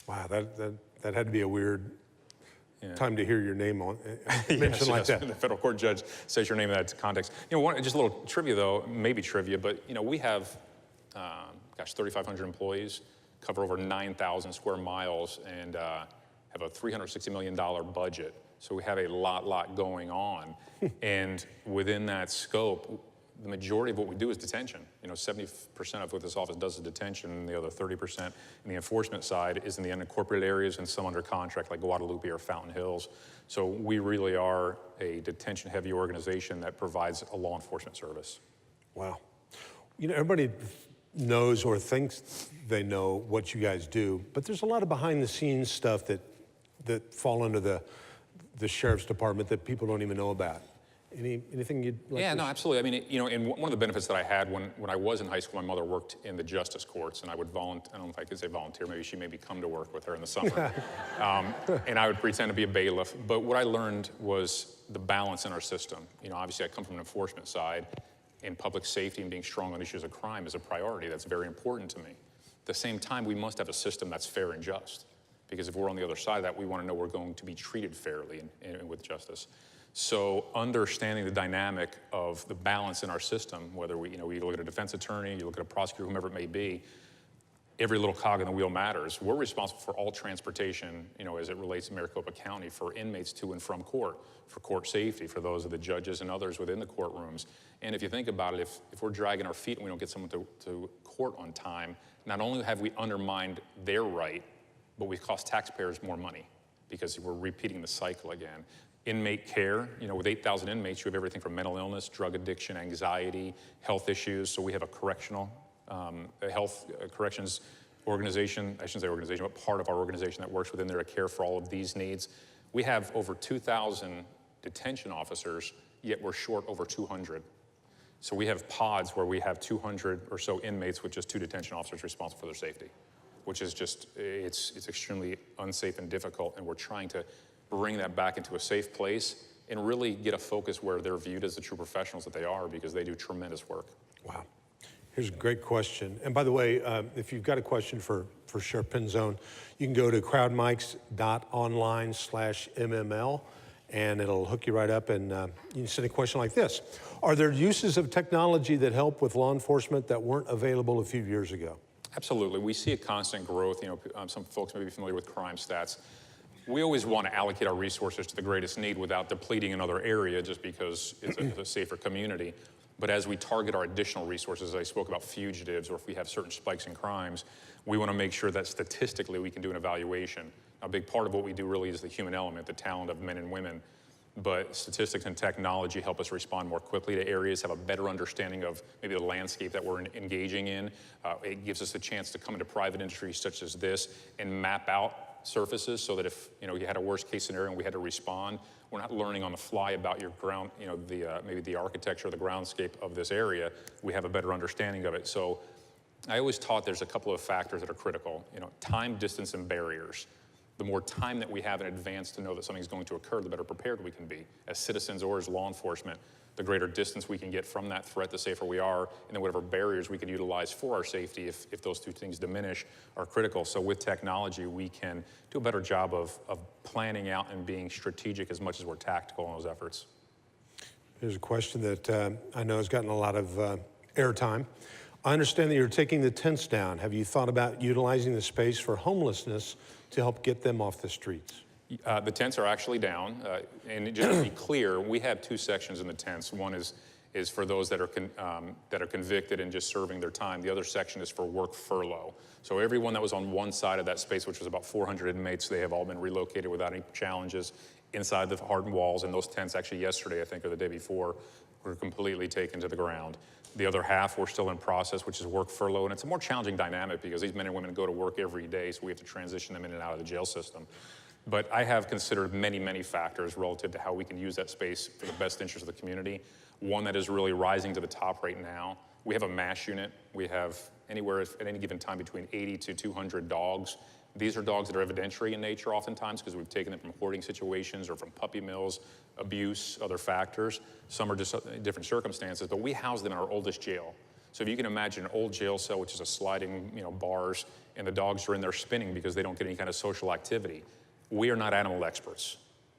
[SPEAKER 1] Wow, that had to be a weird time to hear your name mentioned like that.
[SPEAKER 7] The federal court judge says your name in that context. Just a little trivia though, maybe trivia, but we have, 3,500 employees, cover over 9,000 square miles, and have a $360 million budget. So we have a lot going on. And within that scope, the majority of what we do is detention. 70% of what this office does is detention, and the other 30% in the enforcement side is in the unincorporated areas and some under contract like Guadalupe or Fountain Hills. So we really are a detention-heavy organization that provides a law enforcement service.
[SPEAKER 1] Wow. Everybody knows or thinks they know what you guys do, but there's a lot of behind-the-scenes stuff that fall under the sheriff's department that people don't even know about. Anything you'd like
[SPEAKER 7] Yeah,
[SPEAKER 1] to
[SPEAKER 7] no, absolutely. I mean, and one of the benefits that I had when I was in high school, my mother worked in the justice courts, and I would volunteer. I don't know if I could say volunteer. Maybe she made me come to work with her in the summer, and I would pretend to be a bailiff. But what I learned was the balance in our system. Obviously, I come from an enforcement side, and public safety and being strong on issues of crime is a priority. That's very important to me. At the same time, we must have a system that's fair and just, because if we're on the other side of that, we want to know we're going to be treated fairly and with justice. So understanding the dynamic of the balance in our system, whether we look at a defense attorney, you look at a prosecutor, whomever it may be, every little cog in the wheel matters. We're responsible for all transportation, as it relates to Maricopa County, for inmates to and from court, for court safety, for those of the judges and others within the courtrooms. And if you think about it, if we're dragging our feet and we don't get someone to court on time, not only have we undermined their right, but we've cost taxpayers more money because we're repeating the cycle again. Inmate care, with 8,000 inmates, you have everything from mental illness, drug addiction, anxiety, health issues. So we have a corrections organization, I shouldn't say organization, but part of our organization that works within there to care for all of these needs. We have over 2,000 detention officers, yet we're short over 200. So we have pods where we have 200 or so inmates with just 2 detention officers responsible for their safety, which is just, it's extremely unsafe and difficult, and we're trying to bring that back into a safe place and really get a focus where they're viewed as the true professionals that they are, because they do tremendous work.
[SPEAKER 1] Wow. Here's a great question. And by the way, if you've got a question for Sheriff Penzone, you can go to crowdmics.online/MML, and it'll hook you right up, and you can send a question like this. Are there uses of technology that help with law enforcement that weren't available a few years ago?
[SPEAKER 7] Absolutely. We see a constant growth. Some folks may be familiar with crime stats. We always want to allocate our resources to the greatest need without depleting another area just because it's a safer community. But as we target our additional resources, as I spoke about fugitives, or if we have certain spikes in crimes, we want to make sure that statistically we can do an evaluation. A big part of what we do really is the human element, the talent of men and women. But statistics and technology help us respond more quickly to areas, have a better understanding of maybe the landscape that we're engaging in. It gives us a chance to come into private industries such as this and map out surfaces, so that if you had a worst case scenario and we had to respond, we're not learning on the fly about your ground, maybe the architecture or the groundscape of this area. We have a better understanding of it. So I always taught there's a couple of factors that are critical. Time, distance, and barriers. The more time that we have in advance to know that something's going to occur, the better prepared we can be as citizens or as law enforcement. The greater distance we can get from that threat, the safer we are, and then whatever barriers we can utilize for our safety, if those two things diminish, are critical. So with technology, we can do a better job of planning out and being strategic as much as we're tactical in those efforts.
[SPEAKER 1] Here's a question that I know has gotten a lot of airtime. I understand that you're taking the tents down. Have you thought about utilizing the space for homelessness to help get them off the streets?
[SPEAKER 7] The tents are actually down, and just to be clear, we have 2 sections in the tents. One is for those that are convicted and just serving their time. The other section is for work furlough. So everyone that was on one side of that space, which was about 400 inmates, they have all been relocated without any challenges inside the hardened walls. And those tents, actually yesterday, I think, or the day before, were completely taken to the ground. The other half, we're still in process, which is work furlough. And it's a more challenging dynamic because these men and women go to work every day, so we have to transition them in and out of the jail system. But I have considered many, many factors relative to how we can use that space for the best interest of the community. One that is really rising to the top right now, we have a MASH unit. We have anywhere at any given time between 80 to 200 dogs. These are dogs that are evidentiary in nature oftentimes because we've taken them from hoarding situations or from puppy mills, abuse, other factors. Some are just different circumstances, but we house them in our oldest jail. So if you can imagine an old jail cell, which is a sliding, bars, and the dogs are in there spinning because they don't get any kind of social activity. We are not animal experts,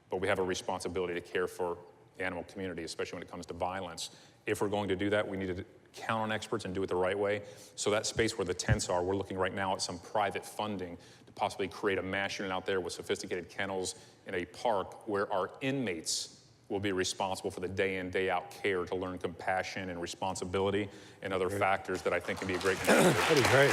[SPEAKER 7] but we have a responsibility to care for the animal community, especially when it comes to violence. If we're going to do that, we need to count on experts and do it the right way. So that space where the tents are, we're looking right now at some private funding to possibly create a MASH unit out there with sophisticated kennels in a park where our inmates will be responsible for the day in, day out care to learn compassion and responsibility and other factors that I think can be a great contributor.
[SPEAKER 1] That'd be great.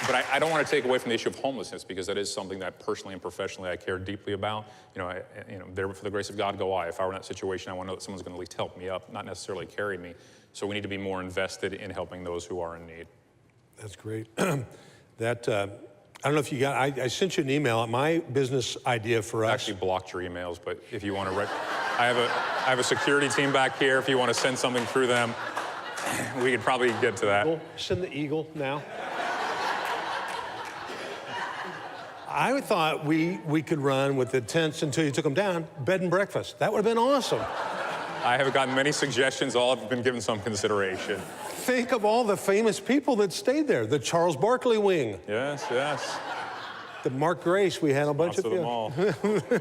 [SPEAKER 7] But I don't want to take away from the issue of homelessness because that is something that personally and professionally I care deeply about. There for the grace of God go I. If I were in that situation, I want to know that someone's going to at least help me up, not necessarily carry me. So we need to be more invested in helping those who are in need.
[SPEAKER 1] That's great. That I don't know if you got, I sent you an email. My business idea for us.
[SPEAKER 7] Actually blocked your emails, but if you want to, I have a security team back here. If you want to send something through them, we could probably get to that.
[SPEAKER 1] Send the eagle now. I thought we could run with the tents until you took them down, bed and breakfast. That would have been awesome.
[SPEAKER 7] I have gotten many suggestions. All have been given some consideration.
[SPEAKER 1] Think of all the famous people that stayed there. The Charles Barkley wing.
[SPEAKER 7] Yes, yes.
[SPEAKER 1] The Mark Grace, we had a bunch of
[SPEAKER 7] them all.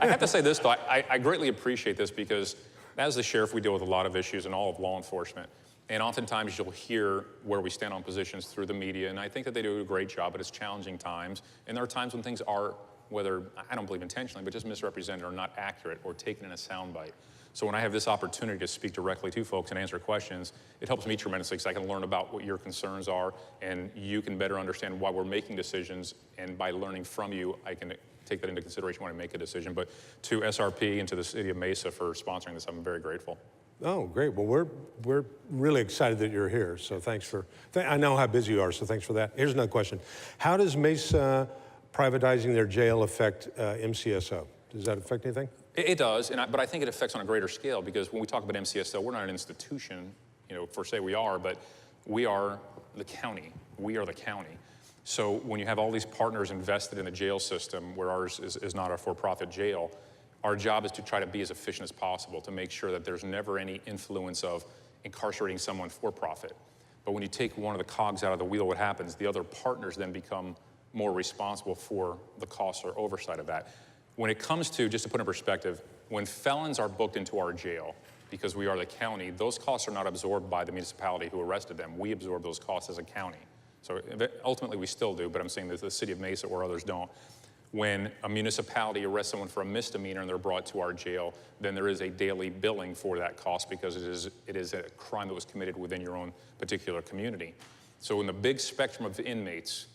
[SPEAKER 7] I have to say this, though. I greatly appreciate this because as the sheriff, we deal with a lot of issues in all of law enforcement. And oftentimes you'll hear where we stand on positions through the media, and I think that they do a great job, but it's challenging times. And there are times when things are, whether, I don't believe intentionally, but just misrepresented or not accurate or taken in a soundbite. So when I have this opportunity to speak directly to folks and answer questions, it helps me tremendously because I can learn about what your concerns are, and you can better understand why we're making decisions, and by learning from you, I can take that into consideration when I make a decision. But to SRP and to the city of Mesa for sponsoring this, I'm very grateful.
[SPEAKER 1] Oh, great. Well, we're really excited that you're here. So thanks for, I know how busy you are, so thanks for that. Here's another question. How does Mesa privatizing their jail affect MCSO? Does that affect anything?
[SPEAKER 7] It does, but I think it affects on a greater scale because when we talk about MCSO, we're not an institution, per se we are, but we are the county. We are the county. So when you have all these partners invested in the jail system, where ours is not a for-profit jail, our job is to try to be as efficient as possible to make sure that there's never any influence of incarcerating someone for profit. But when you take one of the cogs out of the wheel, what happens? The other partners then become more responsible for the costs or oversight of that. When it comes to, just to put in perspective, when felons are booked into our jail, because we are the county, those costs are not absorbed by the municipality who arrested them. We absorb those costs as a county. So ultimately we still do, but I'm saying that the city of Mesa or others don't. When a municipality arrests someone for a misdemeanor and they're brought to our jail, then there is a daily billing for that cost because it is a crime that was committed within your own particular community. So in the big spectrum of inmates,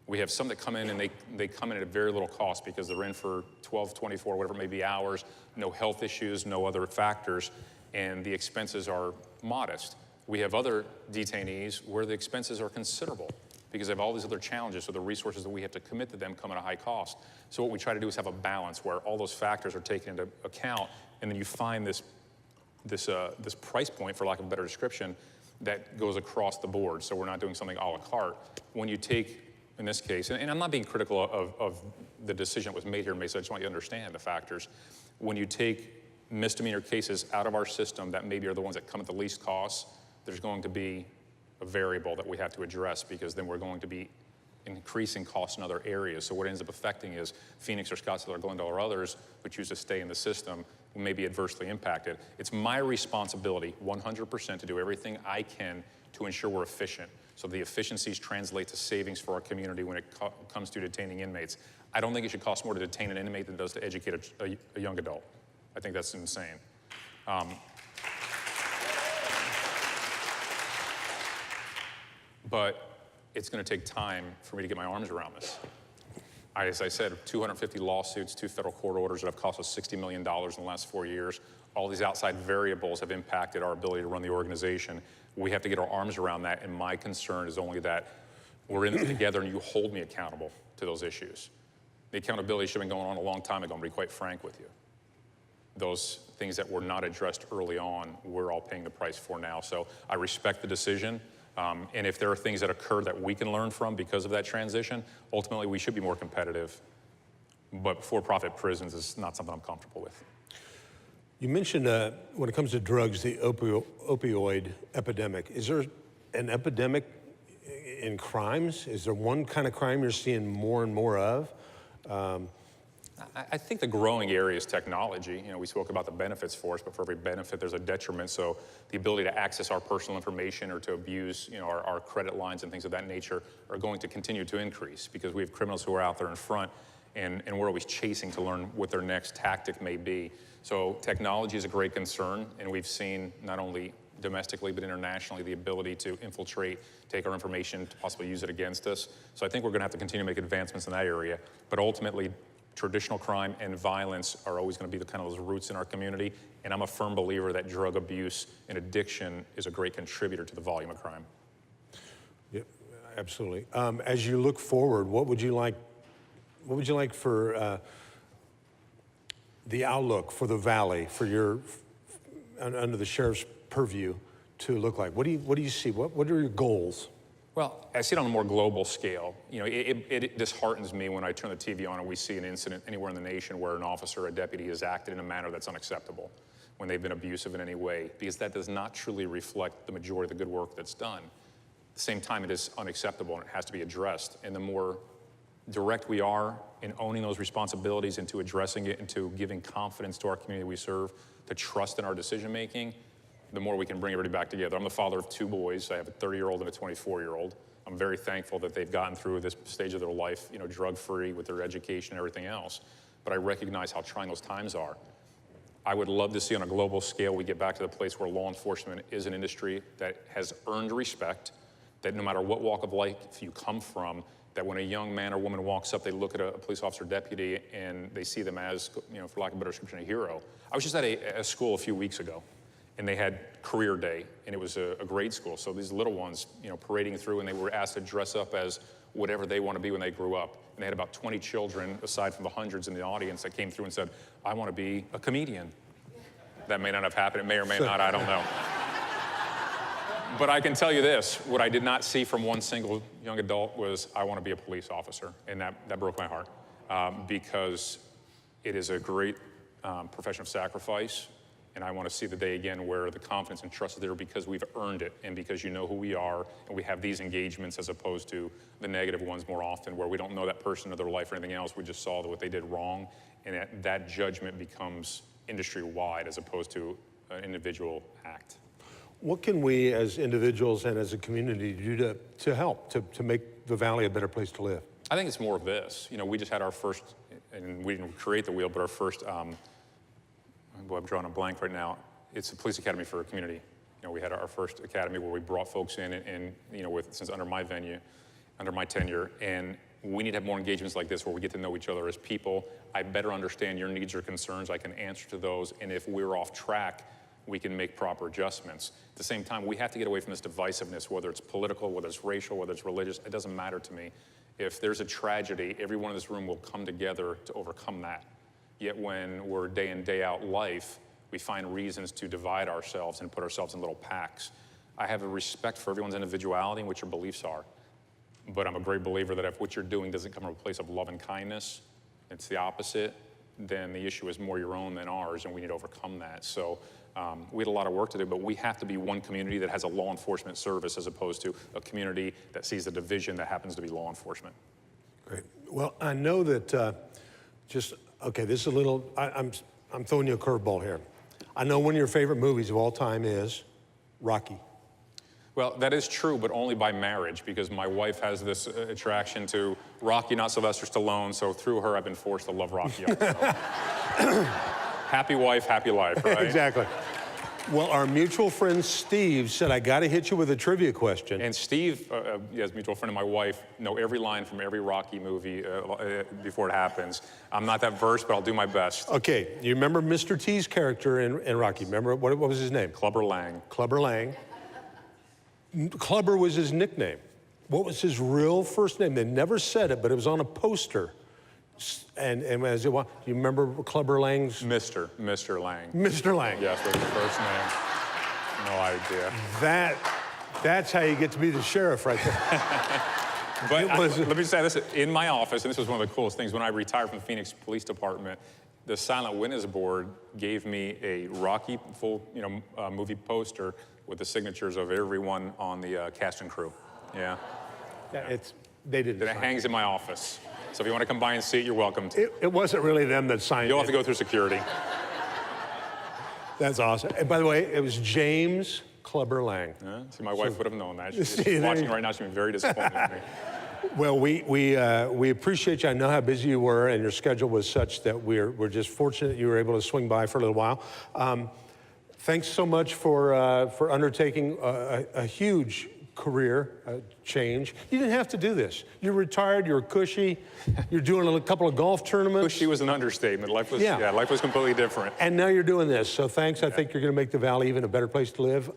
[SPEAKER 7] we have some that come in and they come in at a very little cost because they're in for 12, 24, whatever it may be hours, no health issues, no other factors, and the expenses are modest. We have other detainees where the expenses are considerable because they have all these other challenges, so the resources that we have to commit to them come at a high cost. So what we try to do is have a balance where all those factors are taken into account, and then you find this price point, for lack of a better description, that goes across the board. So we're not doing something a la carte. When you take, in this case, and I'm not being critical of the decision that was made here in Mesa, I just want you to understand the factors. When you take misdemeanor cases out of our system that maybe are the ones that come at the least cost, there's going to be a variable that we have to address because then we're going to be increasing costs in other areas. So what it ends up affecting is Phoenix or Scottsdale or Glendale or others who choose to stay in the system who may be adversely impacted. It's my responsibility 100% to do everything I can to ensure we're efficient. So the efficiencies translate to savings for our community when it comes to detaining inmates. I don't think it should cost more to detain an inmate than it does to educate a young adult. I think that's insane. But it's going to take time for me to get my arms around this. As I said, 250 lawsuits, 2 federal court orders that have cost us $60 million in the last 4 years. All these outside variables have impacted our ability to run the organization. We have to get our arms around that, and my concern is only that we're in this together and you hold me accountable to those issues. The accountability should have been going on a long time ago, I'm going to be quite frank with you. Those things that were not addressed early on, we're all paying the price for now. So I respect the decision. And if there are things that occur that we can learn from because of that transition, ultimately we should be more competitive. But for-profit prisons is not something I'm comfortable with.
[SPEAKER 1] You mentioned when it comes to drugs, the opioid epidemic. Is there an epidemic in crimes? Is there one kind of crime you're seeing more and more of?
[SPEAKER 7] I think the growing area is technology. We spoke about the benefits for us, but for every benefit, there's a detriment. So the ability to access our personal information or to abuse, our credit lines and things of that nature are going to continue to increase because we have criminals who are out there in front, and we're always chasing to learn what their next tactic may be. So technology is a great concern, and we've seen not only domestically but internationally the ability to infiltrate, take our information, to possibly use it against us. So I think we're going to have to continue to make advancements in that area. But ultimately, traditional crime and violence are always going to be the kind of those roots in our community, and I'm a firm believer that drug abuse and addiction is a great contributor to the volume of crime.
[SPEAKER 1] Yeah, absolutely. As you look forward, what would you like what would you like for the outlook for the Valley, for your, under the sheriff's purview to look like? What do you see? What are your goals?
[SPEAKER 7] Well, I see it on a more global scale. You know, it disheartens me when I turn the TV on and we see an incident anywhere in the nation where an officer or a deputy has acted in a manner that's unacceptable, when they've been abusive in any way, because that does not truly reflect the majority of the good work that's done. At the same time, it is unacceptable and it has to be addressed. And the more direct we are in owning those responsibilities, into addressing it, into giving confidence to our community we serve, to trust in our decision making, the more we can bring everybody back together. I'm the father of 2 boys. I have a 30-year-old and a 24-year-old. I'm very thankful that they've gotten through this stage of their life, you know, drug-free with their education and everything else. But I recognize how trying those times are. I would love to see on a global scale we get back to the place where law enforcement is an industry that has earned respect, that no matter what walk of life you come from, that when a young man or woman walks up, they look at a police officer or deputy and they see them as, you know, for lack of a better description, a hero. I was just at a school a few weeks ago, and they had career day, and it was a grade school. So these little ones, you know, parading through, and they were asked to dress up as whatever they want to be when they grew up. And they had about 20 children, aside from the hundreds in the audience, that came through and said, I want to be a comedian. That may not have happened, it may or may not, I don't know. But I can tell you this, what I did not see from one single young adult was, I want to be a police officer. And that broke my heart, because it is a great profession of sacrifice. And I want to see the day again where the confidence and trust is there because we've earned it and because you know who we are, and we have these engagements as opposed to the negative ones more often where we don't know that person or their life or anything else. We just saw what they did wrong, and that judgment becomes industry-wide as opposed to an individual act.
[SPEAKER 1] What can we as individuals and as a community do to help, to make the Valley a better place to live?
[SPEAKER 7] I think it's more of this. You know, we just had our first, and we didn't create the wheel, but our first, boy, I'm drawing a blank right now. It's a police academy for a community. You know, we had our first academy where we brought folks in and you know, since under my tenure, and we need to have more engagements like this where we get to know each other as people. I better understand your needs or concerns. I can answer to those, and if we're off track, we can make proper adjustments. At the same time, we have to get away from this divisiveness, whether it's political, whether it's racial, whether it's religious, it doesn't matter to me. If there's a tragedy, everyone in this room will come together to overcome that. Yet when we're day in, day out life, we find reasons to divide ourselves and put ourselves in little packs. I have a respect for everyone's individuality and what your beliefs are. But I'm a great believer that if what you're doing doesn't come from a place of love and kindness, it's the opposite, then the issue is more your own than ours, and we need to overcome that. So we had a lot of work to do, but we have to be one community that has a law enforcement service as opposed to a community that sees a division that happens to be law enforcement.
[SPEAKER 1] Great. Well, I know that okay, this is a little, I'm throwing you a curveball here. I know one of your favorite movies of all time is Rocky.
[SPEAKER 7] Well, that is true, but only by marriage, because my wife has this attraction to Rocky, not Sylvester Stallone, so through her, I've been forced to love Rocky also. Happy wife, happy life, right?
[SPEAKER 1] Exactly. Well, our mutual friend Steve said, I got to hit you with a trivia question.
[SPEAKER 7] And Steve, as a mutual friend of my wife, know every line from every Rocky movie before it happens. I'm not that versed, but I'll do my best.
[SPEAKER 1] Okay, you remember Mr. T's character in Rocky? Remember, what was his name?
[SPEAKER 7] Clubber Lang.
[SPEAKER 1] Clubber Lang. Clubber was his nickname. What was his real first name? They never said it, but it was on a poster. And as it was, do you remember Clubber Lang's?
[SPEAKER 7] Mr. Lang.
[SPEAKER 1] Mr. Lang.
[SPEAKER 7] Yes, was his first name. No idea.
[SPEAKER 1] That's how you get to be the sheriff right there.
[SPEAKER 7] But let me say this, in my office, and this was one of the coolest things, when I retired from the Phoenix Police Department, the Silent Witness Board gave me a Rocky full movie poster with the signatures of everyone on the cast and crew. Yeah.
[SPEAKER 1] They didn't.
[SPEAKER 7] And it hangs in my office. So if you want to come by and see it, you're welcome to.
[SPEAKER 1] It wasn't really them that signed it.
[SPEAKER 7] You'll have to go through security.
[SPEAKER 1] That's awesome. And by the way, it was James Clubber Lang.
[SPEAKER 7] Yeah, see, my wife would have known that. She's watching right now. She's very disappointed in me.
[SPEAKER 1] Well, we appreciate you. I know how busy you were, and your schedule was such that we're just fortunate you were able to swing by for a little while. Thanks so much for undertaking a huge career change. You didn't have to do this. You're retired, you're cushy, you're doing a couple of golf tournaments.
[SPEAKER 7] Cushy was an understatement. Life was, life was completely different.
[SPEAKER 1] And now you're doing this, so thanks. I think you're gonna make the Valley even a better place to live.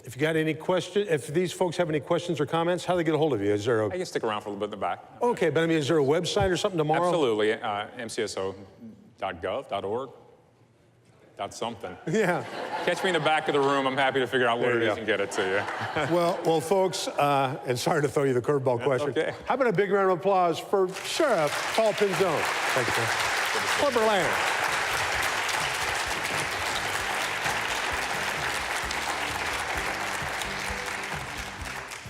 [SPEAKER 1] If you got any questions, if these folks have any questions or comments, how do they get a hold of you? Is there a,
[SPEAKER 7] I can stick around for a little bit in the back.
[SPEAKER 1] okay, but I mean, is there a website or something tomorrow?
[SPEAKER 7] Absolutely, mcso.gov.org. That's something.
[SPEAKER 1] Yeah.
[SPEAKER 7] Catch me in the back of the room. I'm happy to figure out what
[SPEAKER 1] There
[SPEAKER 7] it
[SPEAKER 1] you
[SPEAKER 7] is
[SPEAKER 1] go.
[SPEAKER 7] and get it to you.
[SPEAKER 1] Well, folks, and sorry to throw you the curveball question.
[SPEAKER 7] okay.
[SPEAKER 1] How about a big round of applause for Sheriff Paul Pinzone? Thank you. Clubber Land.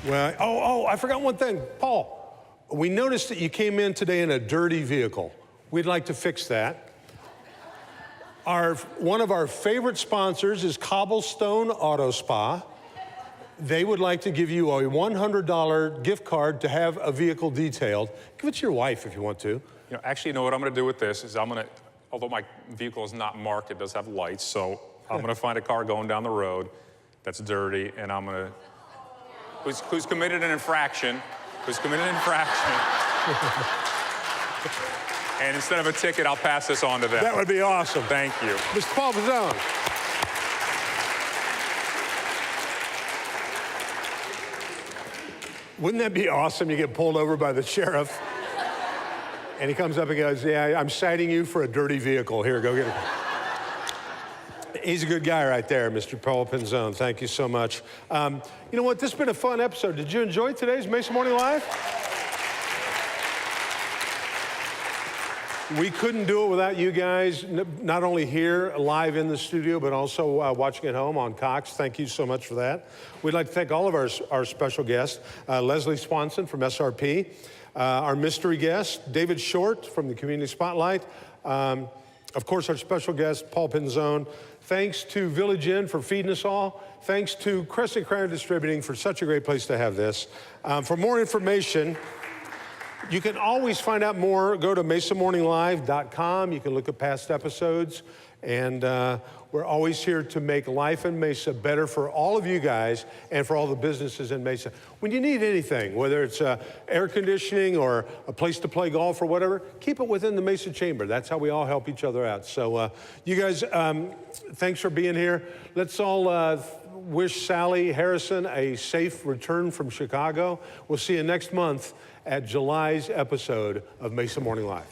[SPEAKER 1] Well, I forgot one thing. Paul, we noticed that you came in today in a dirty vehicle. We'd like to fix that. One of our favorite sponsors is Cobblestone Auto Spa. They would like to give you a $100 gift card to have a vehicle detailed. Give it to your wife if you want to.
[SPEAKER 7] You know, actually, you know what I'm going to do with this is although my vehicle is not marked, it does have lights, so I'm going to find a car going down the road that's dirty, and I'm going to, who's committed an infraction, and instead of a ticket, I'll pass this on to them.
[SPEAKER 1] That would be awesome.
[SPEAKER 7] Thank you.
[SPEAKER 1] Mr. Paul Pinzone. Wouldn't that be awesome? You get pulled over by the sheriff, and he comes up and goes, yeah, I'm citing you for a dirty vehicle. Here, go get it. He's a good guy right there, Mr. Paul Pinzone. Thank you so much. You know what? This has been a fun episode. Did you enjoy today's Mesa Morning Live? We couldn't do it without you guys, not only here live in the studio, but also watching at home on Cox. Thank you so much for that. We'd like to thank all of our special guests, Leslie Swanson from SRP, our mystery guest, David Short from the Community Spotlight, of course, our special guest, Paul Pinzone. Thanks to Village Inn for feeding us all. Thanks to Crescent Crown Distributing for such a great place to have this. For more information, you can always find out more. Go to mesamorninglive.com. You can look at past episodes. And we're always here to make life in Mesa better for all of you guys and for all the businesses in Mesa. When you need anything, whether it's air conditioning or a place to play golf or whatever, keep it within the Mesa Chamber. That's how we all help each other out. So you guys, thanks for being here. Let's all wish Sally Harrison a safe return from Chicago. We'll see you next month at July's episode of Mesa Morning Live.